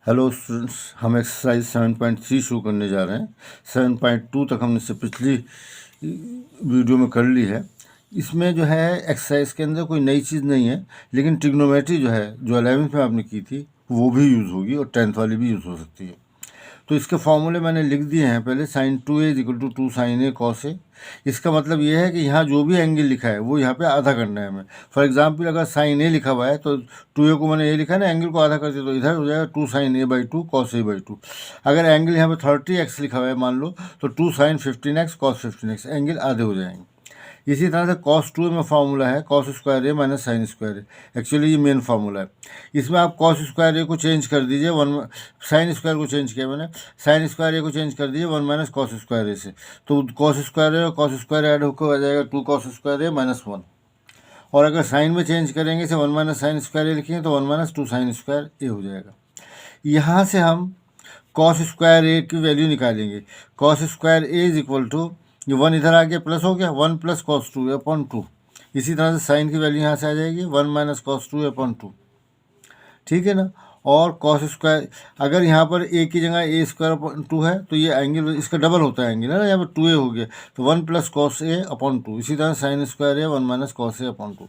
Hello students, हम exercise 7.3 शुरू करने जा रहे हैं। 7.2 तक हमने इससे पिछली वीडियो में कर ली है। इसमें जो है एक्सरसाइज के अंदर कोई नई चीज़ नहीं है, लेकिन ट्रिग्नोमेट्री जो है जो 11वीं में आपने की थी वो भी यूज़ होगी और 10th वाली भी यूज़ हो सकती है। तो इसके फॉर्मूले मैंने लिख दिए हैं पहले। sin 2a equal to 2 sin a cos a। इसका मतलब ये है कि यहाँ जो भी एंगल लिखा है वो यहाँ पे आधा करना है हमें। फॉर एग्जांपल अगर sin a लिखा हुआ है तो 2a को मैंने ये लिखा है ना, एंगल को आधा कर दिया तो इधर हो जाएगा 2 sin a/2 cos a/2। अगर एंगल यहाँ पे 30x लिखा हुआ है मान लो, तो 2 sin 15x cos 15x, angle आधे हो जाएंगे। इसी तरह से cos 2a में फार्मूला है cos square a minus sine square a। Actually ये मेन फार्मूला है। इसमें आप cos स्क्वायर a को चेंज कर दीजिए साइन स्क्वायर को चेंज किया मैंने, साइन स्क्वायर a को चेंज कर दीजिए 1 माइनस कॉस स्क्वायर a से, तो cos स्क्वायर a और cos स्क्वायर ऐड होकर आ जाएगा 2 cos स्क्वायर a माइनस 1। और अगर साइन में चेंज करेंगे इसे 1 माइनस साइन स्क्वायर a लिखेंगे तो 1 माइनस 2 साइन स्क्वायर a हो जाएगा। यहाँ से हम cos स्क्वायर a की वैल्यू निकालेंगे। cos square a is equal to, ये 1 इधर आ गया प्लस हो गया 1 प्लस कॉस 2a/2। इसी तरह से साइन की वैल्यू यहाँ से आ जाएगी 1 माइनस कॉस 2a/2, ठीक है ना। और कॉस स्क्वायर, अगर यहाँ पर a की जगह a² है तो ये एंगल इसका डबल होता है एंगल, है ना। यहाँ पर 2a हो गया तो 1 प्लस कॉस a/2। इसी तरह sine square a 1 minus cos a/2।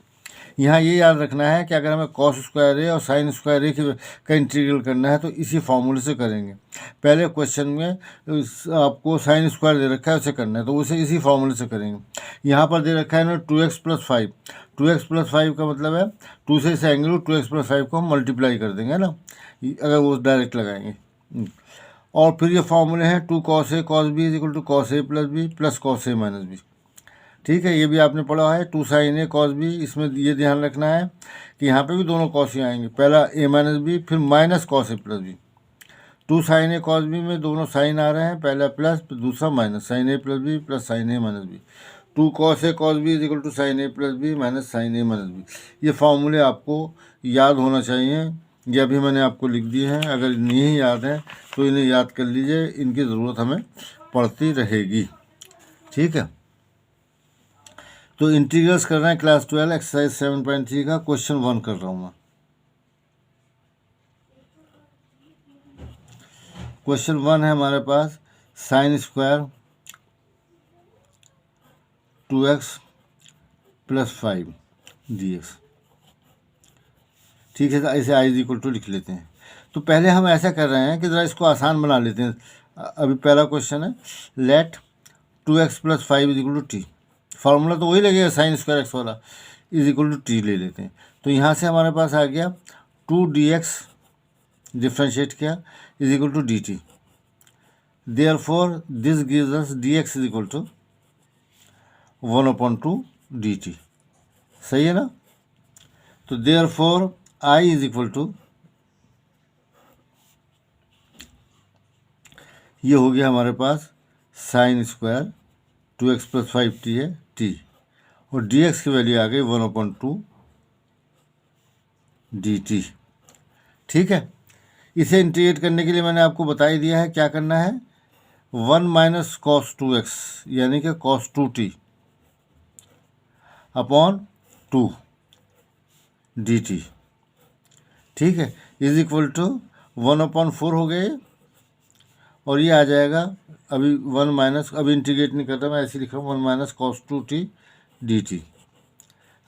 यहाँ ये याद रखना है कि अगर हमें कॉस स्क्वायर ए और साइन स्क्वायर ए का इंटीग्रल करना है तो इसी फॉर्मूले से करेंगे। पहले क्वेश्चन में आपको साइन स्क्वायर दे रखा है उसे करना है तो उसे इसी फॉर्मूले से करेंगे। यहाँ पर दे रखा है ना 2x + 5। 2x + 5 का मतलब है 2 से इसे एंगल 2x + 5 को हम मल्टीप्लाई कर देंगे, है ना, अगर वो डायरेक्ट लगाएंगे। और फिर ये फॉर्मूले हैं 2 cos a cos b equal to cos a + b plus cos a - b। ठीक है, ये भी आपने पढ़ा है 2 sin a cos b। इसमें ये ध्यान रखना है कि यहाँ पे भी दोनों cos ही आएंगे, पहला a - b फिर minus cos a + b। 2 sin a cos b में दोनों साइन आ रहे हैं, पहला प्लस दूसरा minus, sin a + b plus sin a - b। 2 cos a cos b equal to sin a + b minus sin a - b। ये फार्मूले आपको याद होना चाहिए, ये अभी मैंने आपको लिख दिए हैं। अगर नहीं याद है तो इन्हें याद कर लीजिए, इनकी ज़रूरत हमें पड़ती रहेगी, ठीक है। तो इंटीग्रल्स कर रहे हैं क्लास 12 एक्सरसाइज 7.3 का क्वेश्चन 1 कर रहा हूँ मैं। क्वेश्चन 1 है हमारे पास साइन स्क्वायर 2x + 5 dx, ठीक है। ऐसे i = लिख लेते हैं। तो पहले हम ऐसा कर रहे हैं कि ज़रा इसको आसान बना लेते हैं। अभी पहला क्वेश्चन है लेट 2x + 5 = t। फार्मूला तो वही लगेगा साइन स्क्वायर x वाला, = t ले लेते हैं। तो यहाँ से हमारे पास आ गया 2dx डिफ्रेंशिएट किया = dt। Therefore this gives us dx = 1/2 dt। सही है ना। तो देयरफॉर I = ये हो गया हमारे पास साइन स्क्वायर 2x + 5t है t, और dx की वैल्यू आ गई 1/2 dt, ठीक है। इसे इंटीग्रेट करने के लिए मैंने आपको बता ही दिया है क्या करना है। 1 माइनस कॉस 2x यानी कि cos 2t अपॉन 2 dt, ठीक है, = 1/4 हो गए। और ये आ जाएगा अभी 1 माइनस, अभी इंटीग्रेट नहीं करता मैं, ऐसे लिख रहा हूँ 1 माइनस cos 2t dt।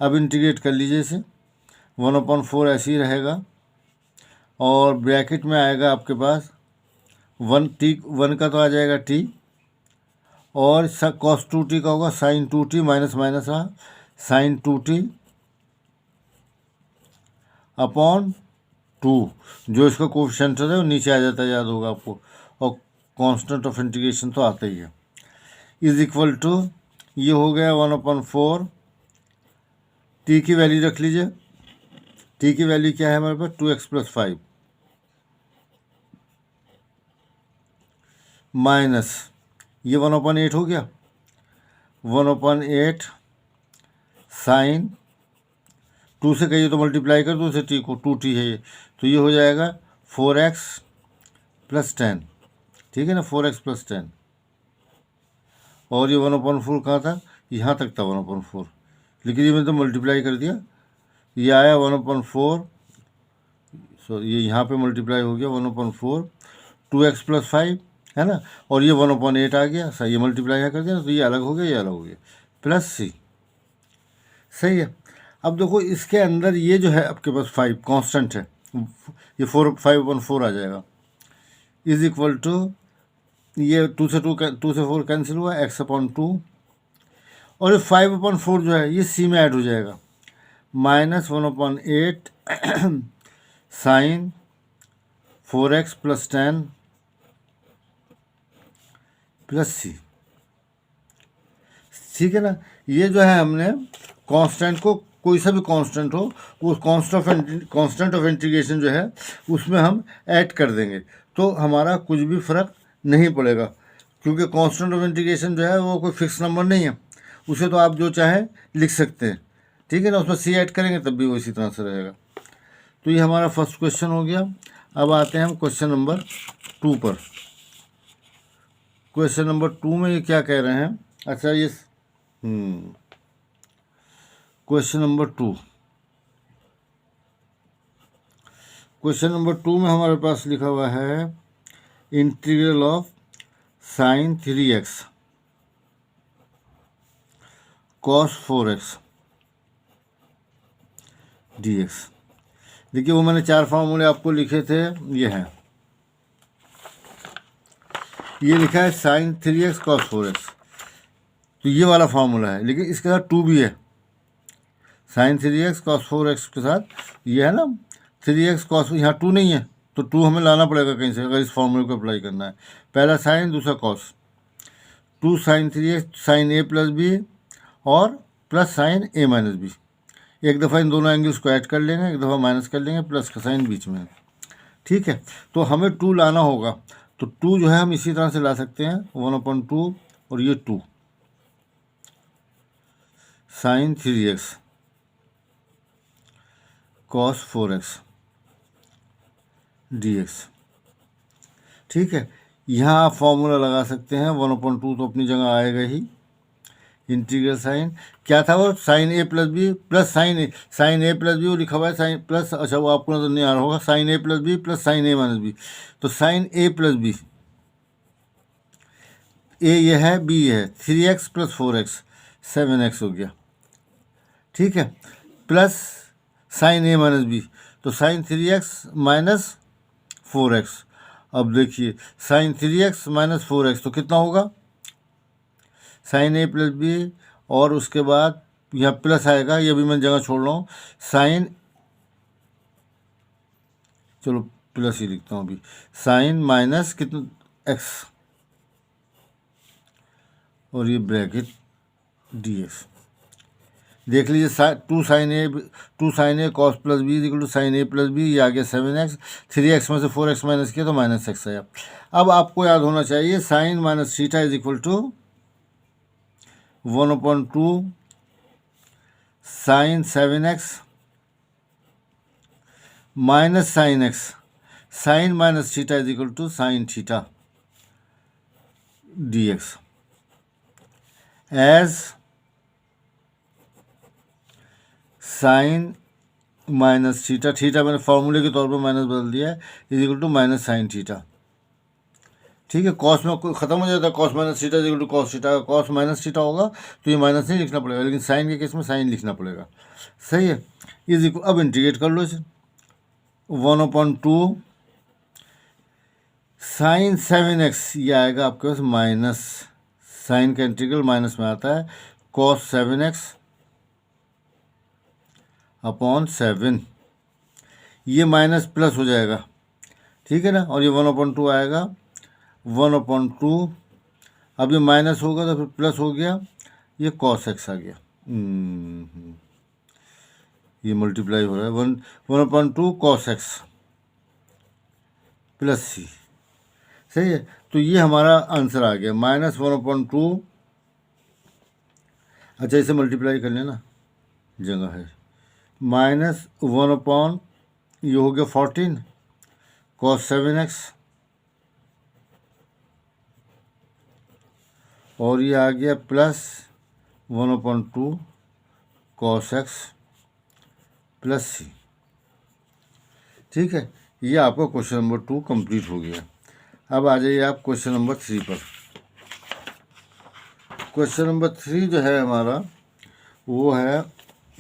अब इंटीग्रेट कर लीजिए इसे, 1/4 ऐसे ही रहेगा और ब्रैकेट में आएगा आपके पास 1 का तो आ जाएगा t, और cos 2t का होगा sin 2t माइनस माइनस रहा sin 2t अपॉन 2। जो इसका कोफिशिएंट है वो नीचे आ जाता है, याद होगा आपको, और कांस्टेंट ऑफ इंटीग्रेशन तो आता ही है। = ये हो गया 1/4। t की वैल्यू रख लीजिए। t की वैल्यू क्या है हमारे पास 2x + 5 माइनस ये 1/8 हो गया, 1/8 साइन 2 से कहिए तो मल्टीप्लाई कर दो उसे t को, 2t है ये, तो ये हो जाएगा 4x + 10, ठीक है ना, 4x + 10। और ये 1/4 कहाँ था, यहाँ तक था 1/4, लेकिन ये मैंने तो मल्टीप्लाई कर दिया, ये आया 1/4 सो ये यहाँ पे मल्टीप्लाई हो गया 1/4, 2x + 5 है ना, और ये 1/8 आ गया। सही, ये मल्टीप्लाई है कर दिया ना, तो ये अलग हो गया, ये अलग हो गया, प्लस c। सही है। अब देखो इसके अंदर ये जो है आपके पास 5 कांस्टेंट है, ये 5/4 आ जाएगा, इज इक्वल टू ये 2 से 4 कैंसिल हुआ, x/2, और ये 5/4 जो है ये c में ऐड हो जाएगा, -1/8 साइन 4x + 10 प्लस c। ठीक है ना। ये जो है हमने कांस्टेंट को, कोई सा भी कांस्टेंट हो, वो कांस्टेंट ऑफ इंटीग्रेशन जो है उसमें हम ऐड कर देंगे, तो हमारा कुछ भी फ़र्क नहीं पड़ेगा, क्योंकि कांस्टेंट ऑफ इंटीग्रेशन जो है वो कोई फिक्स नंबर नहीं है, उसे तो आप जो चाहें लिख सकते हैं। ठीक है ना, उसमें सी ऐड करेंगे तब भी वो इसी तरह से रहेगा। तो ये हमारा फर्स्ट क्वेश्चन हो गया। अब आते हैं हम क्वेश्चन नंबर 2 पर। क्वेश्चन नंबर 2 में ये क्या कह रहे हैं, अच्छा ये क्वेश्चन नंबर 2, क्वेश्चन नंबर 2 में हमारे पास लिखा हुआ है integral of sine 3x cos 4x dx। देखिए वो मैंने 4 फार्मूले आपको लिखे थे, ये हैं, ये लिखा है साइन 3x cos 4x, तो ये वाला फार्मूला है, लेकिन इसके साथ 2 भी है, साइन 3x cos 4x के साथ ये है ना 3x cos, यहाँ 2 नहीं है तो 2 हमें लाना पड़ेगा कहीं से, अगर इस फॉर्मूले को अप्लाई करना है। पहला साइन, दूसरा cos, 2 sin 3x sine a + b और प्लस साइन a - b। एक दफ़ा इन दोनों एंगल्स को ऐड कर लेंगे, एक दफ़ा माइनस कर लेंगे, प्लस का साइन बीच में है। ठीक है, तो हमें 2 लाना होगा, तो 2 जो है हम इसी तरह से ला सकते हैं, 1/2 और ये 2 sign 3x cos 4x dx। ठीक है, यहाँ आप फॉर्मूला लगा सकते हैं, 1/2 तो अपनी जगह आएगा ही, इंटीग्रल साइन क्या था वो, sine a + b plus sine a + b वो लिखा हुआ है, साइन प्लस, अच्छा वो आपको नजर नहीं आ रहा होगा, sine a + b plus sine a - b, तो साइन a + b, a ये है, b ये है, 3x + 4x 7x हो गया। ठीक है, प्लस साइन a - b, तो साइन 3x - 4x। अब देखिए साइन 3x - 4x तो कितना होगा, साइन a + b, और उसके बाद यहाँ प्लस आएगा, ये भी मैं जगह छोड़ रहा हूँ, साइन, चलो प्लस ही लिखता हूँ अभी, साइन माइनस कितना x, और ये ब्रैकेट dx। देख लीजिए 2 sin a cos + b equal to sine a + b, ये आ गया 7x, 3x में से 4x माइनस किया तो -x आया। अब आपको याद होना चाहिए sine minus theta is equal to 1/2 sine 7x minus sine x, sine minus theta is equal to sine theta dx, as sine minus theta, theta मैंने फॉर्मूले के तौर पर माइनस बदल दिया है, is equal to minus sine theta. ठीक है, कॉस में खत्म हो जाता है, cos minus theta is equal to cos theta, cos minus theta होगा तो ये माइनस नहीं लिखना पड़ेगा, लेकिन साइन के केस में साइन लिखना पड़ेगा। सही है, इज इक्वल, अब इंटीग्रेट कर लो इसे, 1/2 साइन 7x, ये आएगा आपके पास माइनस, साइन का इंटीग्रल माइनस में आता है, कॉस 7x अपॉन 7, ये माइनस प्लस हो जाएगा। ठीक है ना, और ये 1/2 आएगा, 1/2, अब ये माइनस होगा तो फिर प्लस हो गया, ये cos x आ गया, ये मल्टीप्लाई हो रहा है, 1/2 cos x प्लस c। सही है, तो ये हमारा आंसर आ गया, -1/2, अच्छा इसे मल्टीप्लाई कर लेना, जगह है, -1/, ये हो गया 14 cos 7x, और ये आ गया plus 1/2 cos x plus c। ठीक है, ये आपका क्वेश्चन नंबर 2 कंप्लीट हो गया। अब आ जाइए आप क्वेश्चन नंबर 3 पर। क्वेश्चन नंबर 3 जो है हमारा वो है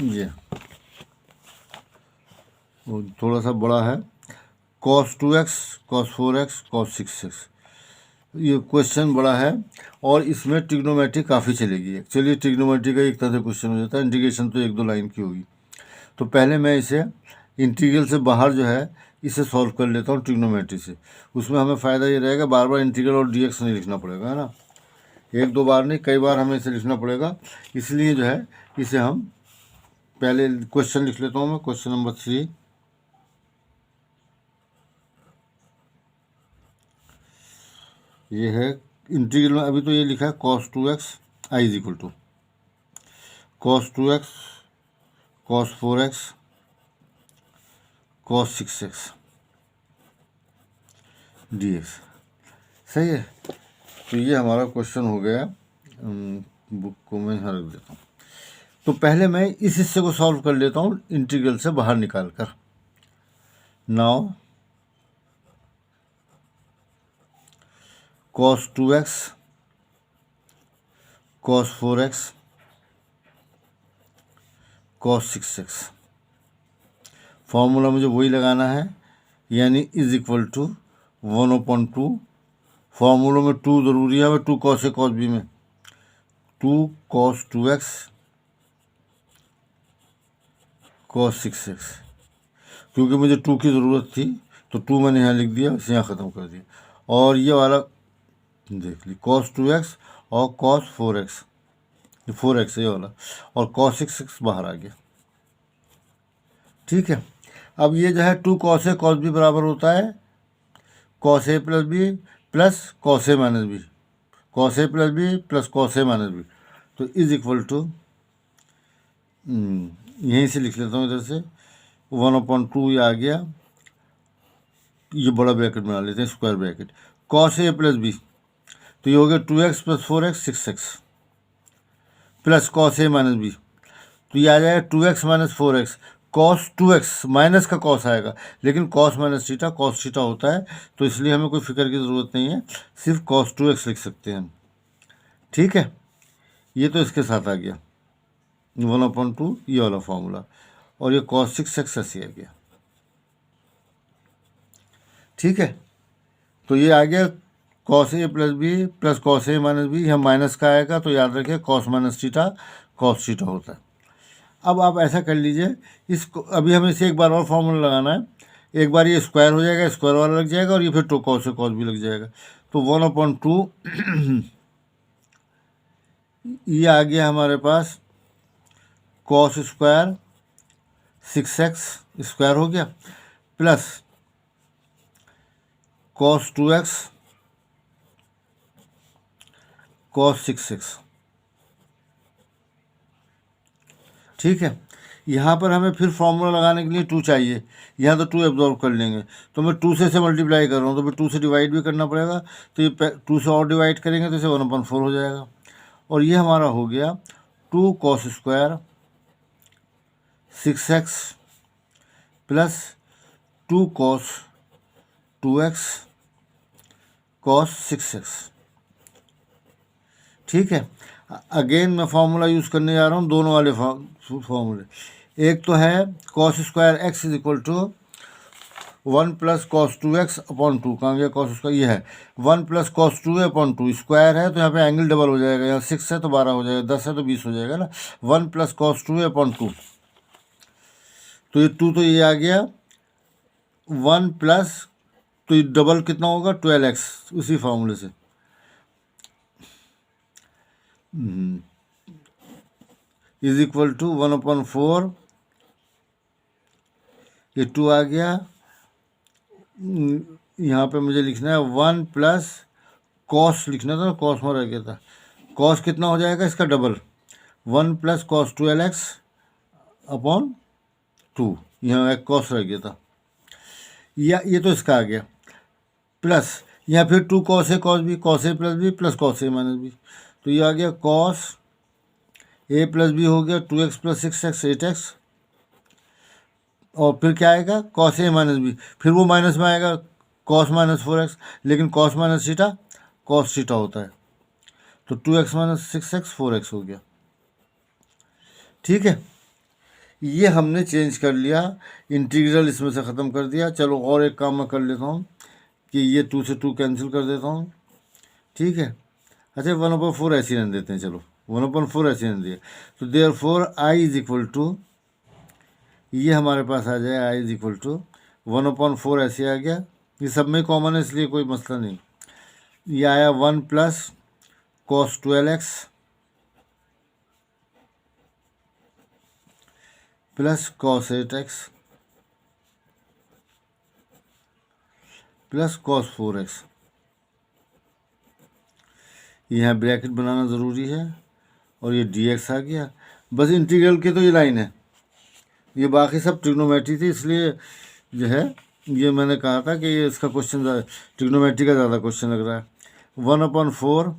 ये, वो थोड़ा सा बड़ा है, cos 2x, cos 4x, cos 6x। ये क्वेश्चन बड़ा है और इसमें ट्रिग्नोमेट्री काफ़ी चलेगी। चलिए ट्रिग्नोमेट्री का एक तरह से क्वेश्चन हो जाता है, इंटीग्रेशन तो 1-2 लाइन की होगी। तो पहले मैं इसे इंटीग्रल से बाहर जो है इसे सॉल्व कर लेता हूँ ट्रिग्नोमेट्री से। उसमें हमें फ़ायदा ये रहेगा, बार बार इंटीग्रल और dx नहीं लिखना पड़ेगा, है ना। 1-2 बार नहीं, कई बार हमें इसे लिखना पड़ेगा। इसलिए जो है इसे हम पहले क्वेश्चन लिख लेता हूँ मैं, क्वेश्चन नंबर 3। ये है इंटीग्रल में, अभी तो ये लिखा है cos 2x i is equal to cos 2x cos 4x cos 6x dx। सही है, तो ये हमारा क्वेश्चन हो गया। बुक को मैं यहाँ रख देता हूँ। तो पहले मैं इस हिस्से को सॉल्व कर लेता हूँ इंटीग्रल से बाहर निकाल कर। Now cos 2x cos 4x cos 6x, formula मुझे वही लगाना है, यानी इज इक्वल टू 1/2। फॉर्मूलों में 2 ज़रूरी है, 2 cos A cos B में 2 cos 2x cos 6x, क्योंकि मुझे 2 की ज़रूरत थी तो 2 मैंने यहाँ लिख दिया, इसे यहाँ ख़त्म कर दिया। और ये वाला देख ली cos 2x और cos 4x, 4x ये वाला, और cos 6x बाहर आ गया। ठीक है, अब ये जो है 2 cos A cos B बराबर होता है cos A plus B plus cos A minus B, cos A plus B plus cos A minus B। तो इज इक्वल टू, यहीं से लिख लेता हूँ इधर से, 1/2 ये आ गया, ये बड़ा ब्रैकेट बना लेते हैं, square bracket, cos A plus B, तो ये हो गया 2x plus 4x 6x plus cos A minus B, तो ये आ जाएगा 2x minus 4x, cos 2x minus का cos आएगा, लेकिन cos minus theta cos theta होता है, तो इसलिए हमें कोई फिक्र की ज़रूरत नहीं है, सिर्फ cos 2x लिख सकते हैं। ठीक है, ये तो इसके साथ आ गया 1/2 ये वाला फॉर्मूला, और ये cos 6x ऐसे आ गया। ठीक है, तो ये आ गया cos A plus B plus cos A minus B, यहाँ माइनस का आएगा तो याद रखिए cos minus theta cos theta होता है। अब आप ऐसा कर लीजिए, इसको अभी हमें इसे एक बार और फॉर्मूला लगाना है, एक बार ये स्क्वायर हो जाएगा, स्क्वायर वाला लग जाएगा, और ये फिर 2 cos A cos B लग जाएगा, तो 1/2 ये आ गया हमारे पास cos स्क्वायर 6x स्क्वायर हो गया plus cos 2x cos 6x। ठीक है, यहाँ पर हमें फिर फॉर्मूला लगाने के लिए 2 चाहिए, यहाँ तो 2 एब्जॉर्व कर लेंगे, तो मैं 2 से मल्टीप्लाई कर रहा हूँ, तो फिर 2 से डिवाइड भी करना पड़ेगा, तो ये 2 से और डिवाइड करेंगे तो इसे 1/4 हो जाएगा, और ये हमारा हो गया 2 cos square 6x plus 2 cos 2x cos 6x। ठीक है, अगेन मैं फार्मूला यूज़ करने जा रहा हूँ, दोनों वाले फार्मूले। एक तो है cos square x is equal to 1 plus cos 2x upon 2, कहाँ गया cos स्क्वायर, ये है 1 प्लस cos 2 अपॉन 2, स्क्वायर है तो यहाँ पे एंगल डबल हो जाएगा, यहाँ 6 है तो 12 हो जाएगा, 10 है तो 20 हो जाएगा ना, 1 प्लस cos 2 अपॉन 2, तो ये 2 तो ये आ गया 1 प्लस, तो ये डबल कितना होगा 12x, उसी फार्मूले से इज इक्वल टू 1/4, ये 2 आ गया, यहाँ पे मुझे लिखना है 1 प्लस कॉस लिखना था ना, कॉस में रह गया था, कॉस कितना हो जाएगा इसका double, 1 plus cos 12x upon 2, यहाँ एक कॉस रह गया था, या ये तो इसका आ गया, प्लस यहाँ फिर 2 cos A cos B, cos A plus B plus cos A minus B, तो ये आ गया cos A प्लस B हो गया 2x प्लस 6x 8x और फिर क्या आएगा कॉस ए माइनस बी, फिर वो माइनस में आएगा कॉस माइनस 4x, लेकिन cos minus theta cos theta होता है, तो 2x माइनस 6x 4x हो गया। ठीक है, ये हमने चेंज कर लिया, इंटीग्रल इसमें से ख़त्म कर दिया। चलो और एक काम मैं कर लेता हूँ कि ये 2 से 2 कैंसिल कर देता हूँ। ठीक है, अच्छा 1/4 ऐसे रहने देते हैं, चलो 1/4 ऐसे रहने दिए, तो therefore I is equal to, ये हमारे पास आ जाए आई इज इक्वल टू 1/4 ऐसे आ गया, ये सब में कॉमन है इसलिए कोई मसला नहीं। ये आया 1 plus cos 12x plus cos 8x plus cos 4x। यहाँ ब्रैकेट बनाना ज़रूरी है, और ये dx आ गया। बस इंटीग्रल की तो ये लाइन है, ये बाकी सब ट्रिग्नोमेट्री थी, इसलिए जो है ये मैंने कहा था कि ये इसका क्वेश्चन ट्रिग्नोमेट्री का ज़्यादा क्वेश्चन लग रहा है। 1/4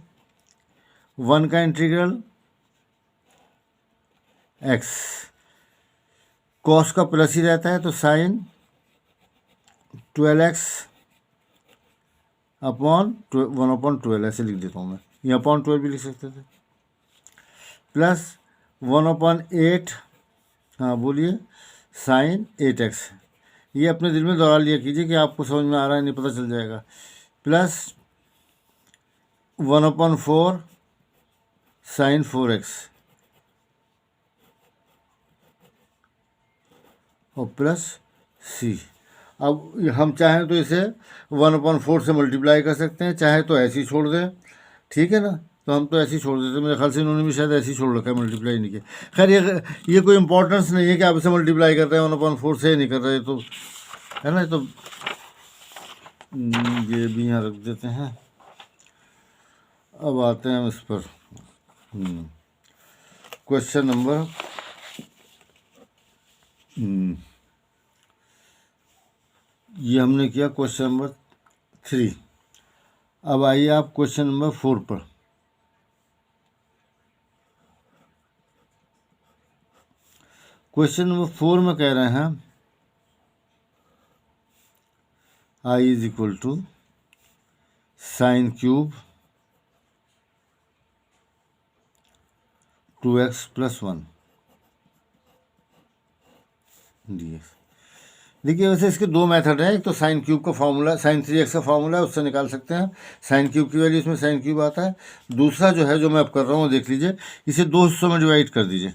1 का इंटीग्रल x, कॉस का प्लस ही रहता है तो साइन 12x अपॉन 1/12 ऐसे लिख देता हूँ मैं, ये अपॉन 12 भी लिख सकते थे, प्लस 1/8, हाँ बोलिए, साइन 8x। ये अपने दिल में दोहरा लिया कीजिए कि आपको समझ में आ रहा है नहीं, पता चल जाएगा, प्लस 1/4 साइन 4x और प्लस c। अब हम चाहें तो इसे 1/4 से मल्टीप्लाई कर सकते हैं, चाहे तो ऐसे ही छोड़ दें, ठीक है ना, तो हम तो ऐसे ही छोड़ देते, मेरे ख्याल से इन्होंने भी शायद ऐसे ही छोड़ रखा है, मल्टीप्लाई नहीं किया। खैर ये कोई इंपॉर्टेंस नहीं है कि आप इसे मल्टीप्लाई कर रहे हैं 1/4 से नहीं कर रहे, तो है ना, तो ये भी यहाँ रख देते हैं। अब आते हैं हम इस पर, क्वेश्चन नंबर ये हमने किया क्वेश्चन नंबर 3। अब आइए आप क्वेश्चन नंबर 4 पर। क्वेश्चन नंबर 4 में कह रहे हैं I is equal to sine cube 2x plus 1 dx। देखिए वैसे इसके दो मेथड हैं, एक तो साइन क्यूब का फार्मूला, साइन 3x का फार्मूला है, उससे निकाल सकते हैं, साइन क्यूब की वैल्यू इसमें साइन क्यूब आता है। दूसरा जो है जो मैं अब कर रहा हूँ देख लीजिए, इसे दो हिस्सों में डिवाइड कर दीजिए,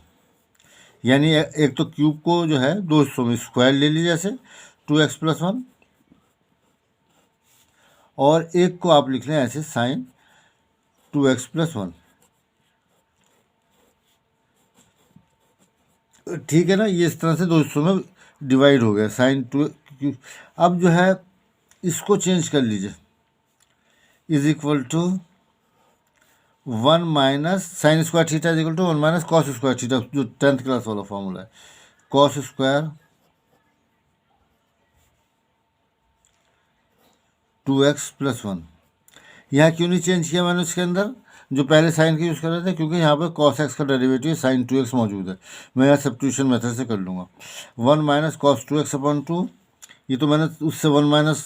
यानी एक तो क्यूब को जो है दो हिस्सों में स्क्वायर ले लीजिए जैसे 2x प्लस 1, और एक को आप लिख लें ऐसे साइन 2x प्लस 1। ठीक है ना, ये इस तरह से दो हिस्सों में डिवाइड हो गया साइन 2। अब जो है इसको चेंज कर लीजिए, is equal to 1 minus sine square theta is equal to 1 minus cos square theta, जो 10th क्लास वाला फॉर्मूला है, कॉस स्क्वायर 2x प्लस 1। यहाँ क्यों नहीं चेंज किया मैंने इसके अंदर, जो पहले साइन का यूज़ कर रहे थे, क्योंकि यहाँ पर कॉस एक्स का डेरिवेटिव साइन 2x मौजूद है, मैं यहाँ सब्स्टिट्यूशन मेथड से कर लूँगा। 1 माइनस कॉस 2x अपॉन 2, ये तो मैंने उससे 1 minus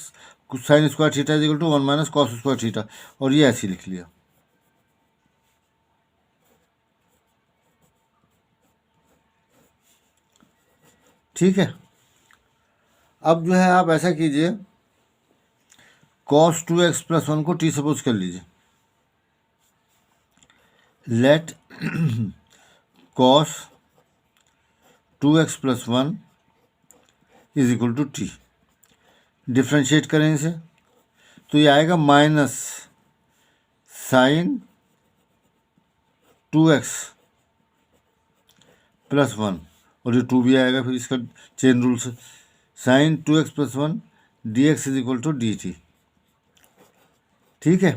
sine square theta is equal to 1 minus cos square theta, और ये ऐसे लिख लिया। ठीक है, अब जो है आप ऐसा कीजिए, कॉस 2x प्लस 1 को टी सपोज कर लीजिए, let cos 2x plus 1 is equal to t. Differentiate करें इसे तो ये आएगा माइनस साइन 2x प्लस 1, और ये 2 भी आएगा फिर इसका चेन रूल से, sine 2x plus 1 dx is equal to dt। ठीक है,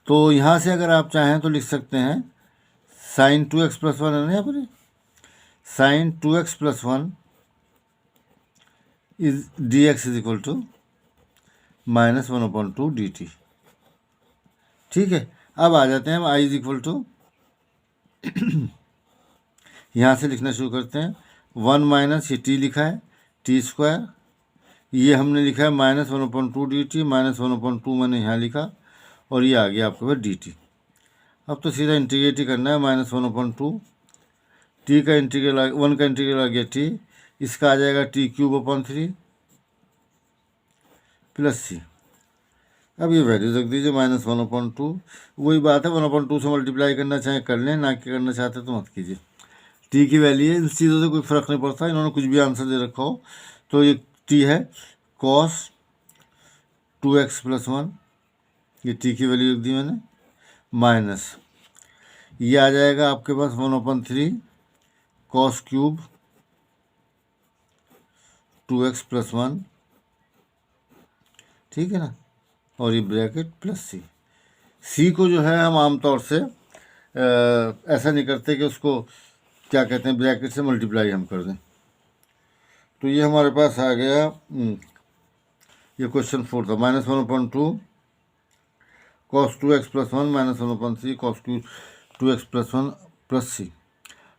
तो यहाँ से अगर आप चाहें तो लिख सकते हैं साइन 2x प्लस 1 है ना, यहाँ पर sine 2x plus 1 is dx is equal to minus 1/2 dt। ठीक है, अब आ जाते हैं हम आई इज इक्वल टू, यहाँ से लिखना शुरू करते हैं, 1 माइनस ये t लिखा है, टी स्क्वायर, ये हमने लिखा है -1/2 dt, -1/2 मैंने यहाँ लिखा, और ये आ गया आपके पास dt। अब तो सीधा इंटीग्रेट ही करना है, -1/2, टी का इंटीग्रल 1 का इंटीग्रल आ गया टी, इसका आ जाएगा t³/3 प्लस सी। अब ये वैल्यू रख दीजिए -1/2, वही बात है 1/2 से मल्टीप्लाई करना चाहे कर लें, ना कि करना चाहते तो मत कीजिए। टी की वैल्यू है, इन चीज़ों से कोई फ़र्क नहीं पड़ता, इन्होंने कुछ भी आंसर दे रखा हो। तो ये टी है cos 2x + 1, ये टी की वैल्यू रख दी मैंने, माइनस ये आ जाएगा आपके पास 1/3 cos³ 2x + 1, ठीक है ना, और ये ब्रैकेट प्लस सी। सी को जो है हम आमतौर से ऐसा नहीं करते कि उसको क्या कहते हैं ब्रैकेट से मल्टीप्लाई हम कर दें। तो ये हमारे पास आ गया, ये क्वेश्चन 4 था, -1/2 cos 2x + 1 -1/3 cos 2x + 1 plus C.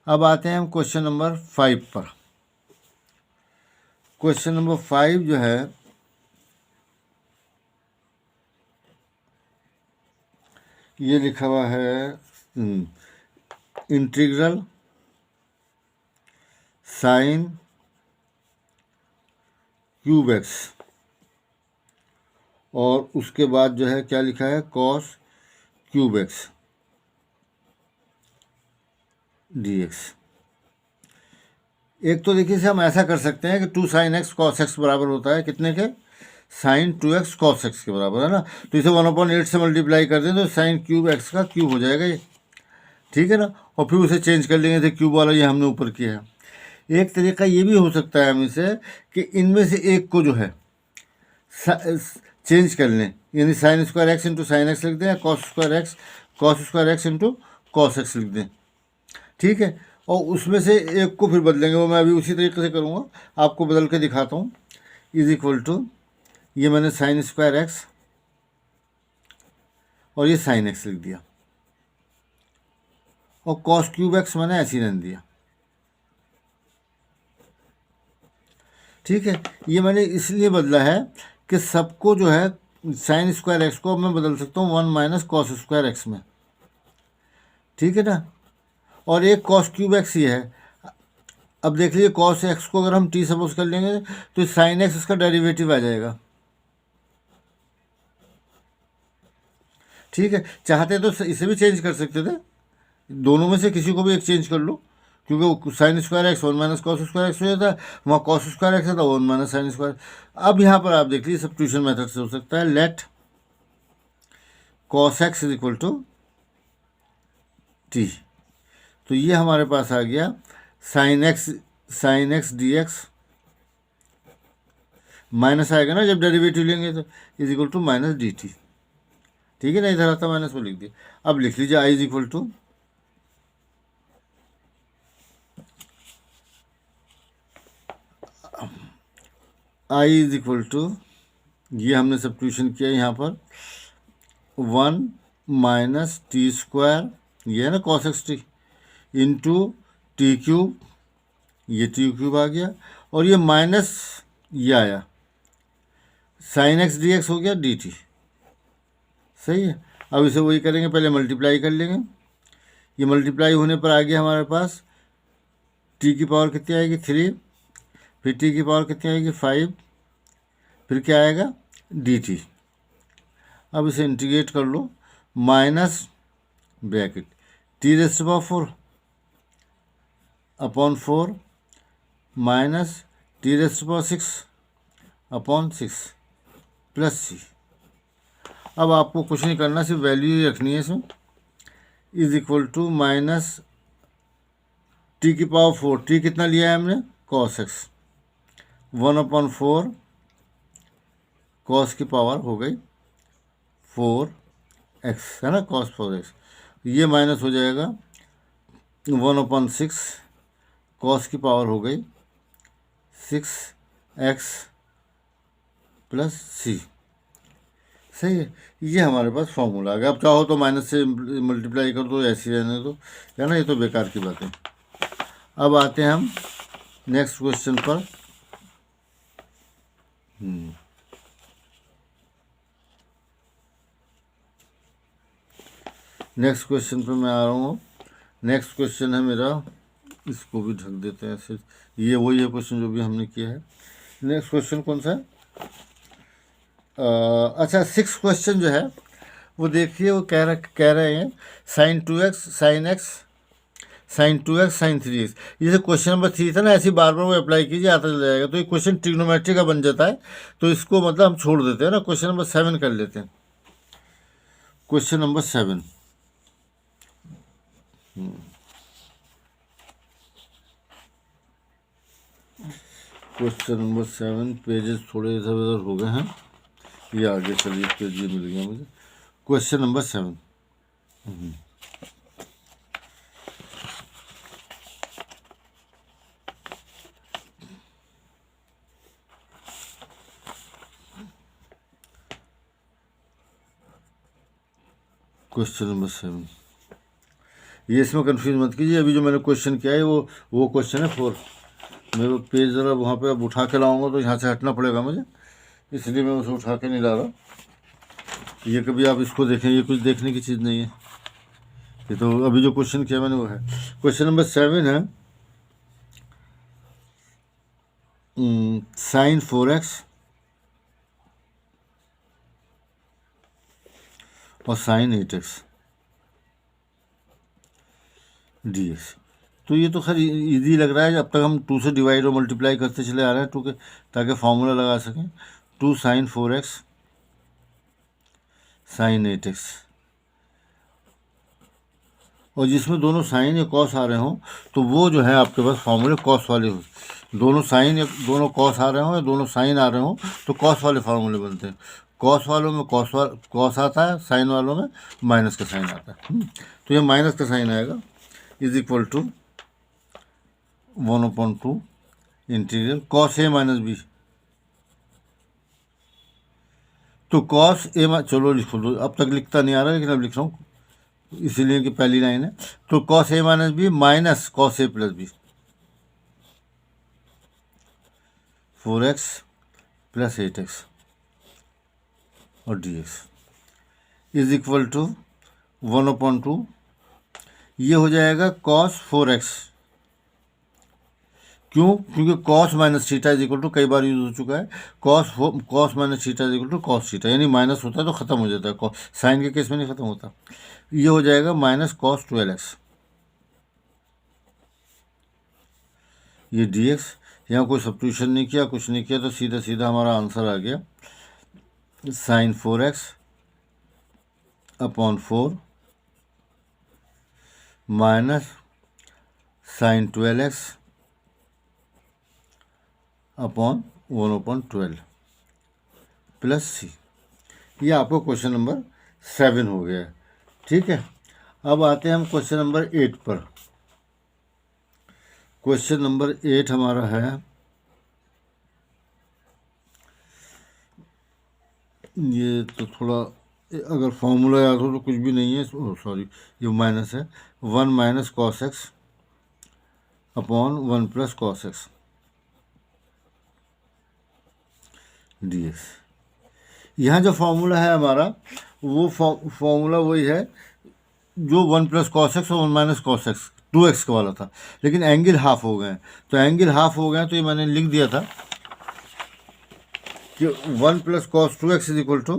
अब आते हैं हम क्वेश्चन नंबर 5 पर। क्वेश्चन नंबर 5 जो है ये लिखा हुआ है इंटीग्रल sin क्यूब x, और उसके बाद जो है क्या लिखा है cos क्यूब x dx। एक तो देखिए हम ऐसा कर सकते हैं कि 2 sin x cos x बराबर होता है कितने के, sin 2x cos x के बराबर है ना। तो इसे 1/8 से मल्टीप्लाई कर दें तो sin क्यूब x का क्यूब हो जाएगा ये, ठीक है ना। और फिर उसे चेंज कर लेंगे, तो क्यूब वाला ये हमने ऊपर किया है। एक तरीका ये भी हो सकता है हम इसे कि इनमें से एक को जो है चेंज कर लें, यानी sin² x × sin x लिख दें, या cos² x × cos x लिख दें, ठीक है। और उसमें से एक को फिर बदलेंगे, वो मैं अभी उसी तरीके से करूँगा, आपको बदल के दिखाता हूँ। = ये मैंने sin² x और ये sin x लिख दिया, और cos³ x मैंने ऐसे ही रहने दिया, ठीक है। ये मैंने इसलिए बदला है कि सबको जो है sin² x को मैं बदल सकता हूँ 1 - cos² x में, ठीक है ना। और एक cos³ x ही है। अब देख लीजिए cos x को अगर हम t सपोज कर लेंगे तो sin x इसका डेरिवेटिव आ जाएगा, ठीक है। चाहते तो इसे भी चेंज कर सकते थे, दोनों में से किसी को भी एक चेंज कर लो, क्योंकि sin² x 1 - cos² x हो जाता है, वहाँ cos² x है तो 1 - sin²। अब यहाँ पर आप देख लीजिए सब्स्टिट्यूशन मेथड से हो सकता है। लेट cos x = t, तो ये हमारे पास आ गया sin x dx, माइनस आएगा ना जब डेरिवेटिव लेंगे तो, = -dt, ठीक है ना। इधर आता माइनस को लिख दिया। अब लिख लीजिए i = ये हमने सब्स्टिट्यूशन किया यहाँ पर 1 - t², ये है ना cos x t, × t³, ये t³ आ गया, और ये माइनस ये आया sin x dx हो गया dt, सही है। अब इसे वही करेंगे, पहले मल्टीप्लाई कर लेंगे, ये मल्टीप्लाई होने पर आ गया हमारे पास t की पावर कितनी आएगी 3, फिर t की पावर कितनी आएगी 5, फिर क्या आएगा dt। अब इसे इंटीग्रेट कर लो, minus bracket t⁴ upon 4 minus t⁶/6 plus C. अब आपको कुछ नहीं करना, सिर्फ वैल्यू ही रखनी है इसमें, = माइनस t की पावर 4, t कितना लिया है हमने cos x, 1/4 cos की पावर हो गई 4x, है ना, cos 4x। ये माइनस हो जाएगा 1/6 cos की पावर हो गई 6x प्लस सी, सही है। ये हमारे पास फॉर्मूला आ गया। अब चाहो तो माइनस से मल्टीप्लाई कर दो, ऐसे रहने दो, है ना, ये तो बेकार की बात है। अब आते हैं हम नेक्स्ट क्वेश्चन पर। नेक्स्ट क्वेश्चन पे मैं आ रहा हूँ। नेक्स्ट क्वेश्चन है मेरा, इसको भी ढक देते हैं ऐसे, ये वही है क्वेश्चन जो भी हमने किया है। नेक्स्ट क्वेश्चन कौन सा है? अच्छा, 6 क्वेश्चन जो है वो देखिए, वो कह रहे हैं sine 2x sine x sine 2x sine 3x। जैसे क्वेश्चन नंबर 3 था ना, ऐसे बार बार वो अप्लाई कीजिए, आता चला जाएगा। तो ये क्वेश्चन ट्रिग्नोमेट्री का बन जाता है, तो इसको मतलब हम छोड़ देते हैं ना। क्वेश्चन नंबर 7 कर लेते हैं। Question number 7, question number 7, pages थोड़े इधर उधर हो गए हैं, ये आगे चलिए, पेज ये मिल गया मुझे। क्वेश्चन नंबर 7, क्वेश्चन नंबर 7, ये इसमें कंफ्यूज मत कीजिए। अभी जो मैंने क्वेश्चन किया है वो क्वेश्चन है 4। मेरे पेज ज़रा वहाँ पे अब उठा के लाऊंगा तो यहाँ से हटना पड़ेगा मुझे, इसलिए मैं उसे उठा के नहीं ला रहा। ये कभी आप इसको देखें, ये कुछ देखने की चीज़ नहीं है। ये तो अभी जो क्वेश्चन किया मैंने वो है। क्वेश्चन नंबर 7 है साइन 4x और साइन 8x dx। तो ये तो खैर इजी लग रहा है। अब तक हम 2 से डिवाइड और मल्टीप्लाई करते चले आ रहे हैं 2 के, ताकि फॉर्मूला लगा सकें। 2 साइन 4x साइन 8x, और जिसमें दोनों साइन या कॉस आ रहे हों तो वो जो है आपके पास फॉर्मूले कॉस वाले हो। दोनों साइन या दोनों कॉस आ रहे हों या दोनों साइन आ रहे हों तो कॉस वाले फार्मूले बनते हैं। कॉस वालों में कॉस आता है, साइन वालों में माइनस का साइन आता है। तो ये माइनस का साइन आएगा, is equal to 1/2 integral cos A minus B. तो कॉस ए, चलो लिख दो, अब तक लिखता नहीं आ रहा लेकिन अब लिख रहा हूँ इसीलिए कि पहली लाइन है। तो cos A minus B minus cos A plus B, 4x plus 8x और dx इज इक्वल टू 1/2, ये हो जाएगा कॉस 4x। क्यों? क्योंकि cos minus theta is equal to, कई बार यूज हो चुका है, cos minus theta is equal to cos theta, यानी माइनस होता है तो खत्म हो जाता है, साइन के केस में नहीं खत्म होता। ये हो जाएगा माइनस कॉस 12x, ये dx। यहाँ कोई सब्स्टिट्यूशन नहीं किया, कुछ नहीं किया, तो सीधा सीधा हमारा आंसर आ गया sine 4x upon 4 minus sine 12x upon 1/12 plus C. ये आपको क्वेश्चन नंबर 7 हो गया है। ठीक है, अब आते हैं हम क्वेश्चन नंबर 8 पर। क्वेश्चन नंबर 8 हमारा है, ये तो थोड़ा अगर फॉर्मूला याद हो तो कुछ भी नहीं है, सॉरी ये माइनस है, 1 minus cos x upon 1 plus cos x dx। यहाँ जो फॉर्मूला है हमारा वो फॉर्मूला वही है जो 1 प्लस कॉस एक्स और 1 माइनस कॉस एक्स 2x का वाला था, लेकिन एंगल हाफ हो गए। तो एंगल हाफ हो गए तो ये मैंने लिख दिया था कि 1 plus cos 2x is equal to,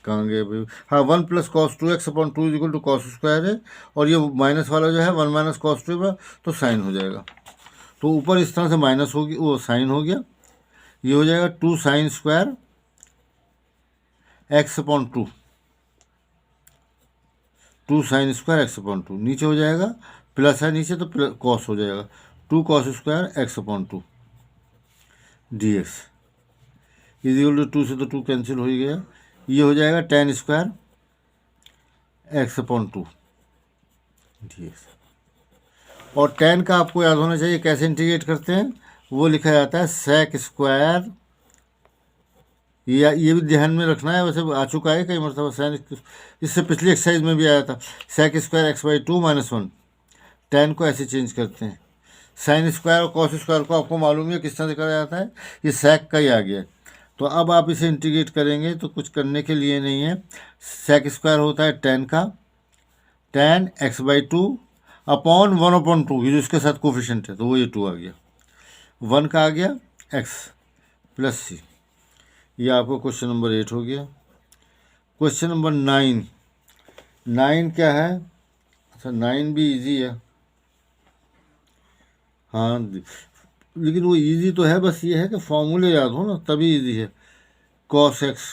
कहाँ गए भाई, हाँ 1 plus cos 2x upon 2 is equal to cos square है, और ये माइनस वाला जो है 1 माइनस कॉस 2 तो साइन हो जाएगा। तो ऊपर इस तरह से माइनस होगी, वो साइन हो गया, ये हो जाएगा 2 sign square x upon 2, 2 sign square x upon 2, नीचे हो जाएगा प्लस है नीचे तो कॉस हो जाएगा 2 cos square x upon 2 dx is equal to 2 से तो 2 कैंसिल हो ही गया, ये हो जाएगा tan square x upon 2 dx। और tan का आपको याद होना चाहिए कैसे इंटीग्रेट करते हैं, वो लिखा जाता है सेक स्क्वायर, ये भी ध्यान में रखना है, वैसे आ चुका है कई मरतबा सैन, इससे पिछली एक्सरसाइज में भी आया था, सेक स्क्वायर x/2 - 1। tan को ऐसे चेंज करते हैं साइन स्क्वायर और कॉस स्क्वायर को आपको मालूम है किस तरह से करा जाता है, ये सेक का ही आ गया। तो अब आप इसे इंटीग्रेट करेंगे तो कुछ करने के लिए नहीं है। सेक स्क्वायर होता है टेन का, ten x by two upon 1/2, ये जो इसके साथ कोफिशिएंट है तो वो ये 2 आ गया, 1 का आ गया एक्स प्लस सी। ये आपको क्वेश्चन नंबर 8 हो गया। क्वेश्चन नंबर 9, 9 क्या है? अच्छा 9 भी इजी है, हाँ, लेकिन वो इजी तो है, बस ये है कि फॉर्मूले याद हो ना तभी इजी है। कॉस एक्स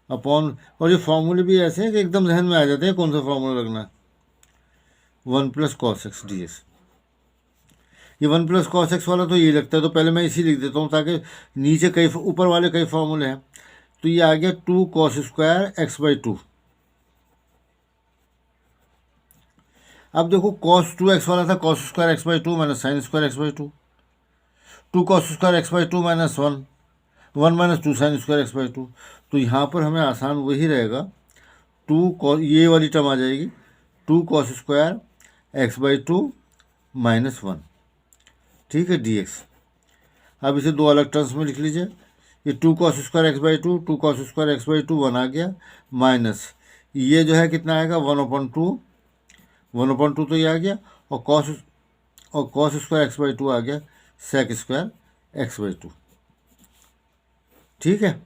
अपॉन, और ये फॉर्मूले भी ऐसे हैं कि एकदम जहन में आ जाते हैं कौन सा फॉर्मूला लगना है। 1 plus cos x D x, ये 1 प्लस कॉस एक्स वाला तो ये लगता है, तो पहले मैं इसी लिख देता हूँ ताकि नीचे कई ऊपर वाले कई फॉर्मूले हैं। तो ये आ गया 2 कॉस स्क्वायर एक्स बाई 2। अब देखो कॉस 2x वाला था cos square x by 2 minus sine square x by 2, 2 cos square x by 2 minus 1, 1 minus 2 sign square x by 2। तो यहाँ पर हमें आसान वही रहेगा, 2 कॉस, ये वाली टर्म आ जाएगी 2 cos square x by 2 minus 1, ठीक है, डी एक्स। अब इसे दो अलग टर्म्स में लिख लीजिए, ये 2 cos square x by 2, 2 cos square x by 2 1 आ गया, माइनस ये जो है कितना आएगा 1/2, 1/2 तो ये आ गया, और कॉस स्क्वायर एक्स बाई 2 आ गया सेक स्क्वायर एक्स बाई 2, ठीक है,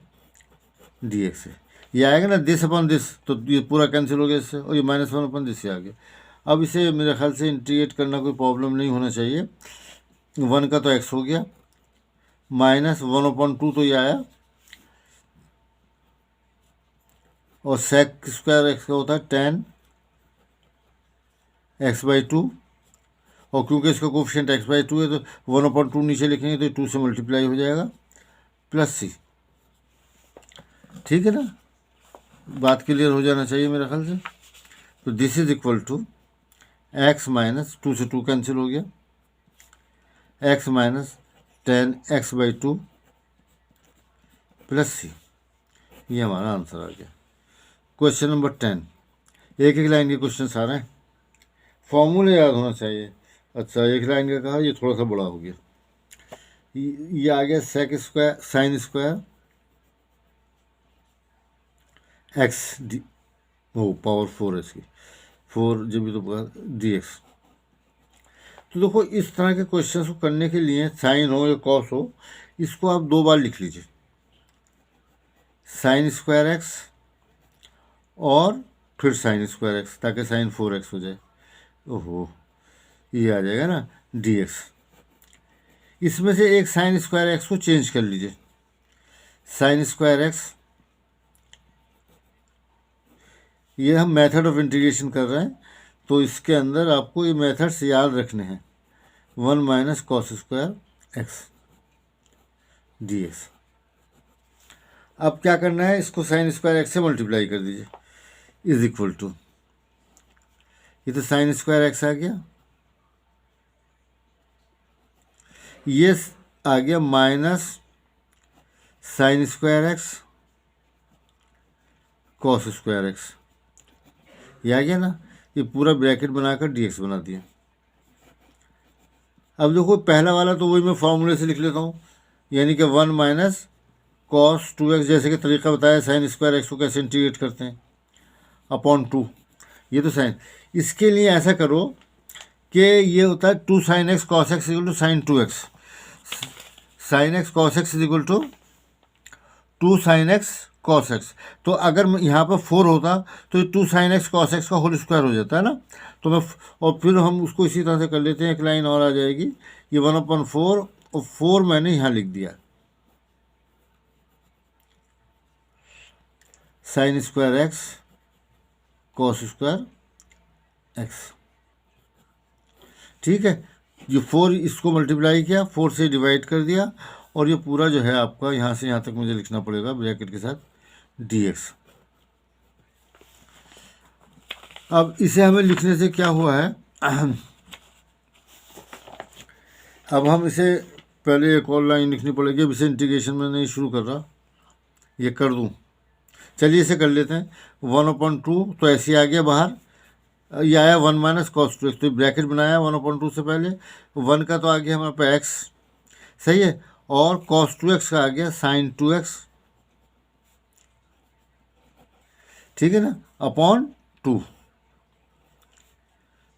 डी एक्स है। ये आएगा ना दिस अपॉन दिस, तो ये पूरा कैंसिल हो गया इससे, और ये -1 दिस से आ गया। अब इसे मेरे ख्याल से इंटीग्रेट करना कोई प्रॉब्लम नहीं होना चाहिए। 1 का तो एक्स हो गया, -1/2 तो ये आया, और सेक स्क्वायर एक्स का होता है 10 एक्स बाई 2, और क्योंकि इसका कोफिशिएंट एक्स बाई 2 है तो 1/2 नीचे लिखेंगे तो 2 से मल्टीप्लाई हो जाएगा प्लस सी, ठीक है ना, बात क्लियर हो जाना चाहिए मेरे ख्याल से। तो this is equal to X minus 2 से 2 कैंसिल हो गया, X minus 10 X by 2 plus C, ये हमारा आंसर आ गया। क्वेश्चन नंबर 10, एक एक लाइन के क्वेश्चन आ रहे हैं, फॉर्मूले याद होना चाहिए। अच्छा एक लाइन का कहा, ये थोड़ा सा बड़ा हो गया, ये आ गया sec square sine square x d, वो पावर 4 है इसकी, 4 जब भी तो डी एक्स। तो देखो इस तरह के क्वेश्चन को करने के लिए साइन हो या कॉस हो, इसको आप 2 बार लिख लीजिए, साइन स्क्वायर एक्स और फिर साइन स्क्वायर एक्स, ताकि साइन 4x हो जाए। ओहो, ये आ जाएगा ना डी एक्स। इसमें से एक साइन स्क्वायर एक्स को चेंज कर लीजिए, साइन स्क्वायर एक्स, ये हम मेथड ऑफ इंटीग्रेशन कर रहे हैं तो इसके अंदर आपको ये मेथड्स याद रखने हैं, 1 minus cos square x D x. अब क्या करना है, इसको साइन स्क्वायर एक्स से मल्टीप्लाई कर दीजिए, इज इक्वल टू, ये तो साइन स्क्वायर एक्स आ गया, ये आ गया minus sine square x cos square x, ये आ गया ना, ये पूरा ब्रैकेट बनाकर डी एक्स बना दिया। अब देखो पहला वाला तो वही मैं फॉर्मूले से लिख लेता हूँ, यानी कि 1 माइनस कॉस 2x, जैसे कि तरीका बताया साइन स्क्वायर एक्स को कैसे इंटीग्रेट करते हैं, अपॉन 2, ये तो साइन। इसके लिए ऐसा करो कि ये होता है 2 sine x cos x equal to sine 2x, sine x cos x equal to 2 sine x cos x. तो अगर यहाँ पर 4 होता तो ये 2 साइन एक्स कॉस एक्स का होल स्क्वायर हो जाता है ना, तो मैं, और फिर हम उसको इसी तरह से कर लेते हैं, एक लाइन और आ जाएगी, ये 1/4, और 4 मैंने यहाँ लिख दिया, sign square x cos square x, ठीक है। ये 4 इसको मल्टीप्लाई किया, 4 से डिवाइड कर दिया, और ये पूरा जो है आपका यहाँ से यहाँ तक मुझे लिखना पड़ेगा ब्रैकेट के साथ डी एक्स। अब इसे हमें लिखने से क्या हुआ है, अब हम इसे पहले एक और लाइन लिखनी पड़ेगी, अब इसे इंटीग्रेशन में नहीं शुरू कर रहा, ये कर दूँ, चलिए इसे कर लेते हैं। 1/2 तो ऐसे आ गया बाहर, ये आया 1 माइनस कॉस 2x, तो ब्रैकेट बनाया 1/2 से पहले, 1 का तो आ गया हमारे पास x, सही है, और कॉस 2x का आ गया साइन 2x, ठीक है ना, अपॉन 2,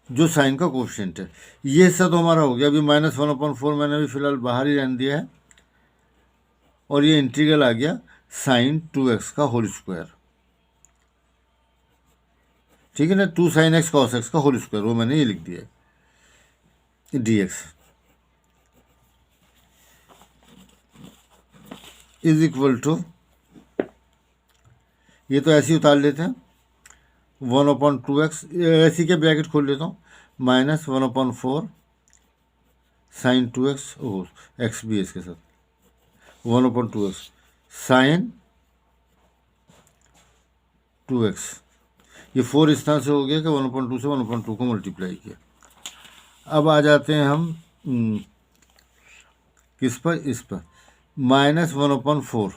जो साइन का कोफिशिएंट है। ये हिस्सा तो हमारा हो गया। अभी -1/4 मैंने अभी फिलहाल बाहर ही रहने दिया है, और ये इंटीग्रल आ गया साइन 2x का होल स्क्वायर, ठीक है ना, 2 साइन x कॉस x का होल स्क्वायर, वो मैंने ये लिख दिया dx इज इक्वल टू, ये तो ऐसे ही उतार लेते हैं, 1/2x, ऐसी के ब्रैकेट खोल लेता हूँ, -1/4 साइन 2x, ओ x भी है इसके साथ, 1/2x साइन 2x, ये 4 इस तरह से हो गया कि 1/2 से 1/2 को मल्टीप्लाई किया। अब आ जाते हैं हम किस पर, इस पर, -1/4,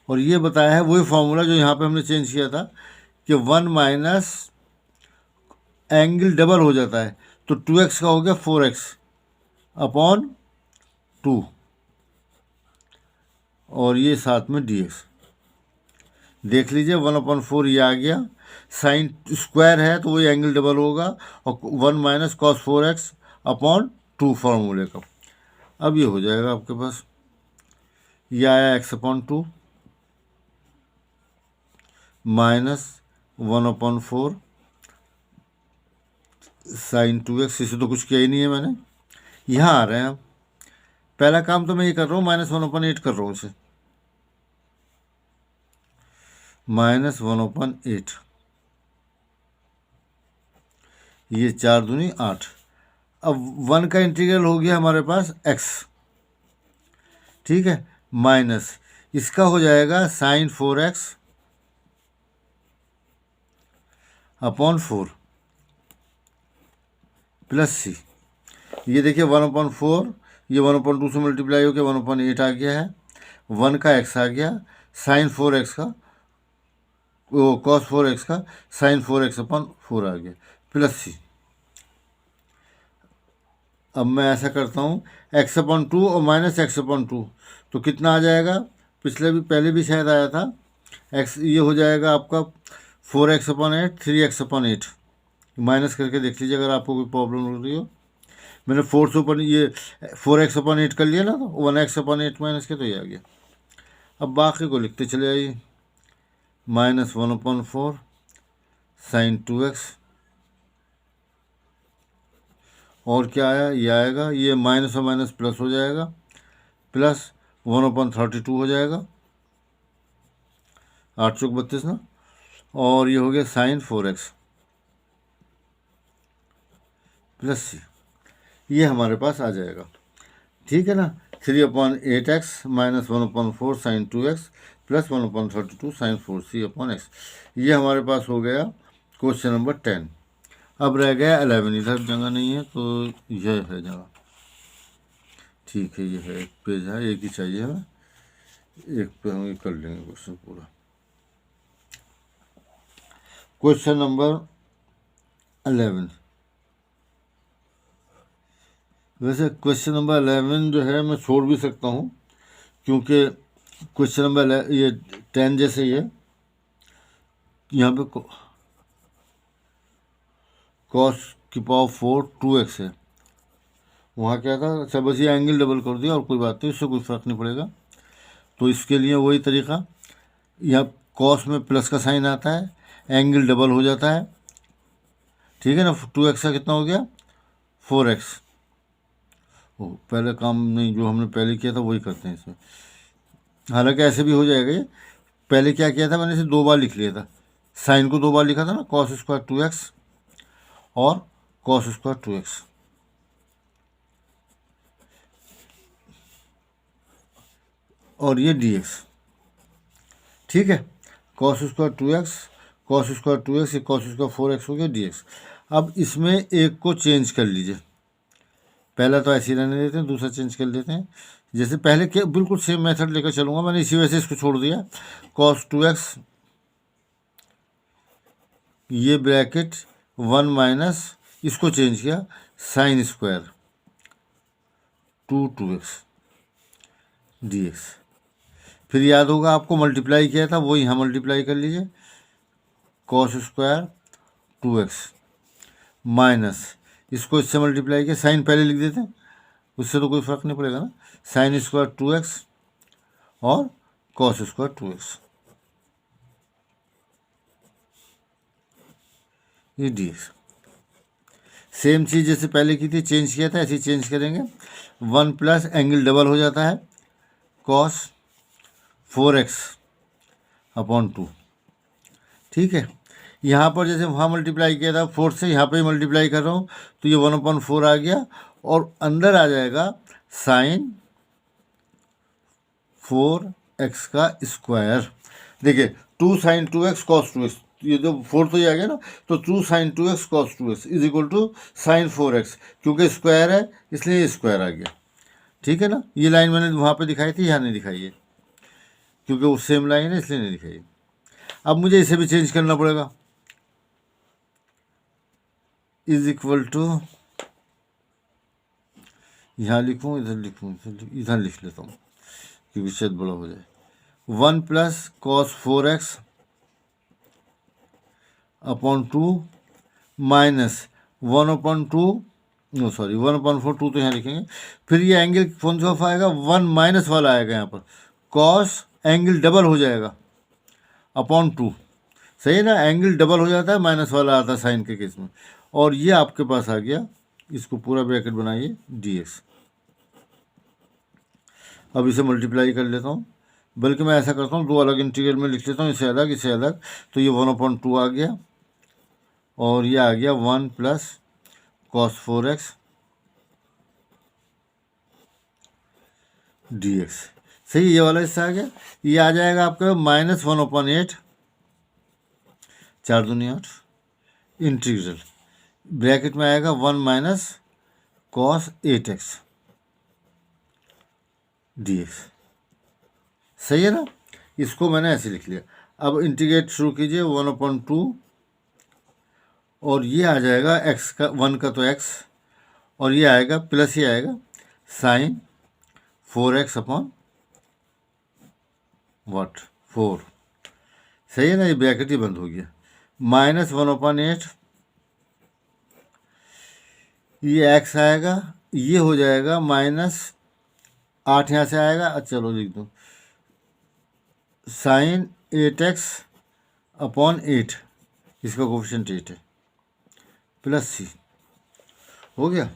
और ये बताया है वही फॉर्मूला जो यहाँ पे हमने चेंज किया था कि 1 माइनस एंगल डबल हो जाता है, तो 2x का हो गया 4x अपॉन 2, और ये साथ में dx, देख लीजिए 1/4 ये आ गया, साइन स्क्वायर है तो वही एंगल डबल होगा, और 1 माइनस कॉस 4x अपॉन 2 फार्मूले का। अब ये हो जाएगा आपके पास, ये आया x/2 माइनस 1/4 साइन 2x, इसे तो कुछ किया ही नहीं है मैंने, यहाँ आ रहे हैं। पहला काम तो मैं ये कर रहा हूँ, -1/8 कर रहा हूँ इसे, -1/8, ये 4 दूनी 8। अब 1 का इंटीग्रल हो गया हमारे पास x, ठीक है, माइनस इसका हो जाएगा sign 4x upon 4 plus c, ये देखिए 1/4, ये 1/2 से मल्टीप्लाई होकर 1/8 आ गया है, 1 का x आ गया, साइन 4x का, वो कॉस 4x का साइन 4x अपॉन 4 आ गया, प्लस c। अब मैं ऐसा करता हूँ, x/2 और -x/2, तो कितना आ जाएगा, पहले भी शायद आया था, x ये हो जाएगा आपका 4x/8, 3x/8, माइनस करके देख लीजिए अगर आपको कोई प्रॉब्लम हो रही हो। मैंने 4 से ऊपर ये 4x/8 कर लिया ना, तो 1x/8 माइनस के तो ये आ गया। अब बाकी को लिखते चले आइए, -1/4 साइन 2x, और क्या आया, ये आएगा, ये माइनस और माइनस प्लस हो जाएगा, प्लस 1/32 हो जाएगा, 8 चौक 32 ना, और ये हो गया साइन 4x प्लस c, ये हमारे पास आ जाएगा, ठीक है ना। 3/8x minus 1/4 sine 2x plus 1/32 sine 4c upon x, ये हमारे पास हो गया क्वेश्चन नंबर 10। अब रह गया 11, इधर जगह नहीं है तो यह है जगह, ठीक है, ये है, एक पेज है, एक ही चाहिए हमें, एक पे हम ये कर लेंगे क्वेश्चन पूरा। क्वेश्चन नंबर 11, वैसे क्वेश्चन नंबर 11 जो है मैं छोड़ भी सकता हूँ, क्योंकि क्वेश्चन नंबर ये 10 जैसे ही है, यहाँ पे कॉस की पावर 4 2x है, वहाँ क्या था, अच्छा बस ये एंगल डबल कर दिया और कोई बात नहीं, इससे कोई फ़र्क नहीं पड़ेगा। तो इसके लिए वही तरीका, यहाँ कॉस में प्लस का साइन आता है, एंगल डबल हो जाता है, ठीक है ना, 2x का कितना हो गया 4x, वो पहले काम नहीं, जो हमने पहले किया था वही करते हैं इसमें, हालांकि ऐसे भी हो जाएगा। ये पहले क्या किया था, मैंने इसे 2 बार लिख लिया था, साइन को 2 बार लिखा था ना, कॉस स्क्वायर 2x और कॉस स्क्वायर 2x, और ये dx, ठीक है, cos square 2x, cos square 2x, ये कॉस स्क्वायर 4x हो गया dx। अब इसमें एक को चेंज कर लीजिए, पहला तो ऐसे ही रहने देते हैं, दूसरा चेंज कर लेते हैं, जैसे पहले के बिल्कुल सेम मेथड लेकर चलूँगा, मैंने इसी वजह से इसको छोड़ दिया, cos 2x ये ब्रैकेट 1 माइनस इसको चेंज किया साइन स्क्वायर 2x dx। फिर याद होगा आपको मल्टीप्लाई किया था, वो यहाँ मल्टीप्लाई कर लीजिए, कॉस स्क्वायर 2x माइनस इसको इससे मल्टीप्लाई किया, साइन पहले लिख देते हैं, उससे तो कोई फ़र्क नहीं पड़ेगा ना, साइन स्क्वायर 2x और कॉस स्क्वायर 2x ये dx। सेम चीज़ जैसे पहले की थी, चेंज किया था, ऐसे ही चेंज करेंगे। 1 प्लस एंगल डबल हो जाता है कॉस 4x अपॉन 2। ठीक है, यहाँ पर जैसे वहाँ मल्टीप्लाई किया था 4 से, यहाँ पे ही मल्टीप्लाई कर रहा हूँ, तो ये 1/4 आ गया और अंदर आ जाएगा साइन 4x का स्क्वायर। देखिए 2 साइन 2x कॉस 2x, ये जो 4 तो ये आ गया ना, तो 2 sine 2x cos 2x is equal to sine 4x, क्योंकि स्क्वायर है इसलिए स्क्वायर आ गया। ठीक है ना, ये लाइन मैंने वहाँ पे दिखाई थी, यहाँ नहीं दिखाई है, क्योंकि वो सेम लाइन है इसलिए नहीं दिखाई। अब मुझे इसे भी चेंज करना पड़ेगा, इज इक्वल टू, यहाँ लिखूँ इधर लिखूँ, इधर लिख लेता हूँ क्योंकि शायद बड़ा हो जाए। 1 plus cos 4x upon 2 minus 1/2, no sorry 1/4, 2 तो यहाँ लिखेंगे। फिर ये एंगल कौन सा आएगा, 1 माइनस वाला आएगा यहाँ पर, कॉस एंगल डबल हो जाएगा अपॉन 2। सही है ना, एंगल डबल हो जाता है, माइनस वाला आता है साइन के केस में, और ये आपके पास आ गया, इसको पूरा ब्रैकेट बनाइए dx। अब इसे मल्टीप्लाई कर लेता हूँ, बल्कि मैं ऐसा करता हूँ, दो अलग इंटीग्रल में लिख लेता हूँ, इसे अलग इसे अलग, तो ये 1/2 आ गया और ये आ गया 1 प्लस कॉस 4x dx। सही, ये वाला हिस्सा आ गया। ये आ जाएगा आपका -1/8, 4 दूनी 8, इंटीग्रल ब्रैकेट में आएगा 1 माइनस कॉस 8x dx। सही है ना, इसको मैंने ऐसे लिख लिया। अब इंटीग्रेट शुरू कीजिए, 1/2 और ये आ जाएगा x का, 1 का तो x, और ये आएगा प्लस, ये आएगा साइन 4x अपॉन वाट 4। सही है ना, ये ब्रैकेट ही बंद हो गया। -1/8, ये x आएगा, ये हो जाएगा -8, यहाँ से आएगा, अच्छा चलो लिख दो, साइन 8x अपॉन 8, इसका कोफिशिएंट 8 है, प्लस c। हो गया।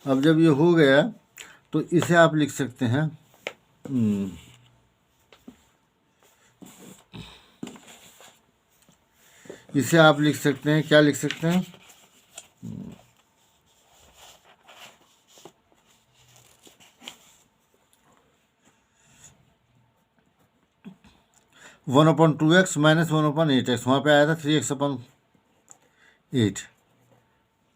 अब जब ये हो गया तो इसे आप लिख सकते हैं, इसे आप लिख सकते हैं, क्या लिख सकते हैं, (1/2x माइनस 1/8x), वहाँ पे आया था 3x/8।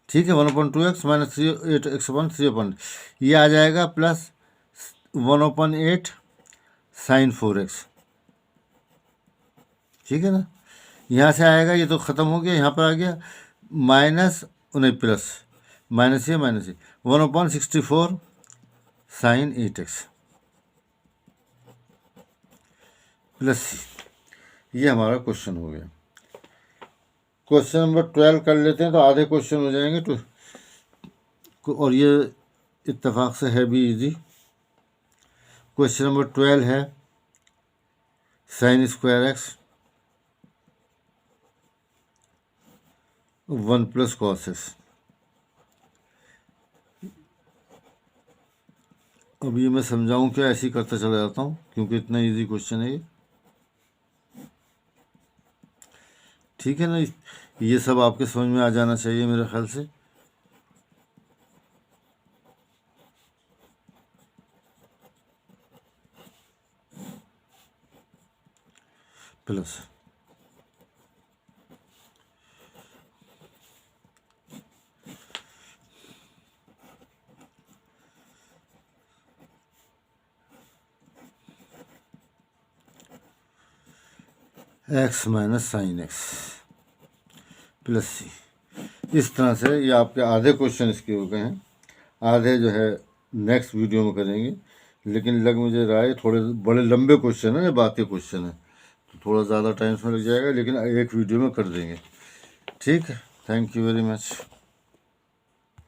ठीक है, 1/2x माइनस 8x/3, ये आ जाएगा प्लस 1/8 साइन 4x। ठीक है ना, यहाँ से आएगा, ये तो ख़त्म हो गया, यहाँ पर आ गया माइनस, नहीं प्लस, माइनस ये 1/64 साइन 8x प्लस c। ये हमारा क्वेश्चन हो गया। क्वेश्चन नंबर 12 कर लेते हैं, तो आधे क्वेश्चन हो जाएंगे तो, और ये इत्तेफाक से है भी इजी। क्वेश्चन नंबर 12 है sine square x 1 plus cos x। अब ये मैं समझाऊं क्या, ऐसे ही करता चला जाता हूँ क्योंकि इतना इजी क्वेश्चन है ये। ठीक है ना, ये सब आपके समझ में आ जाना चाहिए मेरे ख्याल से। Plus x minus sine x plus C. इस तरह से ये आपके आधे क्वेश्चन इसके हो गए हैं, आधे जो है नेक्स्ट वीडियो में करेंगे। लेकिन लग मुझे रहा है थोड़े बड़े लंबे क्वेश्चन है, बातें क्वेश्चन है, तो थोड़ा ज़्यादा टाइम इसमें लग जाएगा, लेकिन एक वीडियो में कर देंगे। ठीक है, थैंक यू वेरी मच।